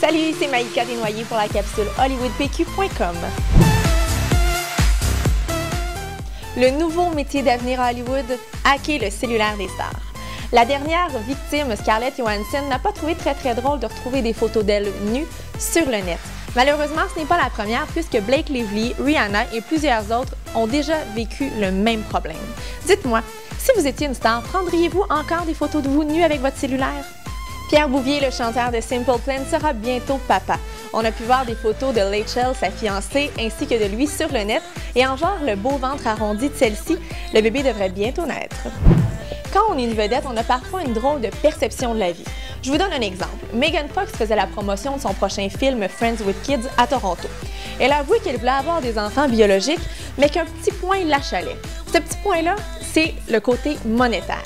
Salut, c'est Maïka Desnoyers pour la capsule hollywoodpq.com. Le nouveau métier d'avenir à Hollywood, hacker le cellulaire des stars. La dernière victime, Scarlett Johansson, n'a pas trouvé très drôle de retrouver des photos d'elle nue sur le net. Malheureusement, ce n'est pas la première puisque Blake Lively, Rihanna et plusieurs autres ont déjà vécu le même problème. Dites-moi, si vous étiez une star, prendriez-vous encore des photos de vous nus avec votre cellulaire? Pierre Bouvier, le chanteur de Simple Plan, sera bientôt papa. On a pu voir des photos de Rachel, sa fiancée, ainsi que de lui sur le net, et en voir le beau ventre arrondi de celle-ci, le bébé devrait bientôt naître. Quand on est une vedette, on a parfois une drôle de perception de la vie. Je vous donne un exemple. Megan Fox faisait la promotion de son prochain film Friends with Kids à Toronto. Elle a avoué qu'elle voulait avoir des enfants biologiques, mais qu'un petit point l'achalait. Ce petit point-là, c'est le côté monétaire.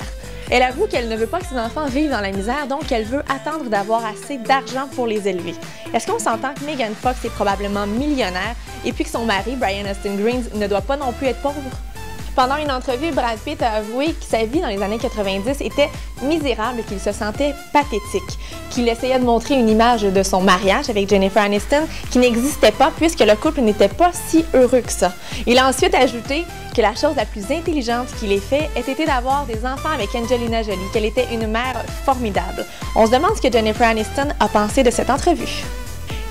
Elle avoue qu'elle ne veut pas que ses enfants vivent dans la misère, donc elle veut attendre d'avoir assez d'argent pour les élever. Est-ce qu'on s'entend que Megan Fox est probablement millionnaire et puis que son mari, Brian Austin Green, ne doit pas non plus être pauvre? Pendant une entrevue, Brad Pitt a avoué que sa vie dans les années 90 était misérable et qu'il se sentait pathétique, qu'il essayait de montrer une image de son mariage avec Jennifer Aniston qui n'existait pas puisque le couple n'était pas si heureux que ça. Il a ensuite ajouté que la chose la plus intelligente qu'il ait fait ait été d'avoir des enfants avec Angelina Jolie, qu'elle était une mère formidable. On se demande ce que Jennifer Aniston a pensé de cette entrevue.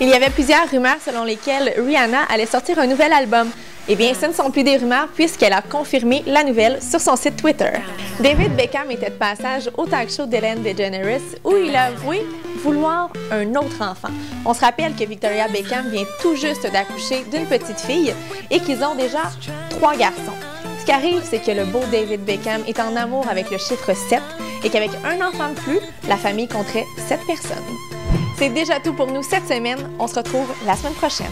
Il y avait plusieurs rumeurs selon lesquelles Rihanna allait sortir un nouvel album. Eh bien, ce ne sont plus des rumeurs puisqu'elle a confirmé la nouvelle sur son site Twitter. David Beckham était de passage au talk show d'Ellen DeGeneres où il a avoué vouloir un autre enfant. On se rappelle que Victoria Beckham vient tout juste d'accoucher d'une petite fille et qu'ils ont déjà 3 garçons. Ce qui arrive, c'est que le beau David Beckham est en amour avec le chiffre 7 et qu'avec un enfant de plus, la famille compterait 7 personnes. C'est déjà tout pour nous cette semaine. On se retrouve la semaine prochaine.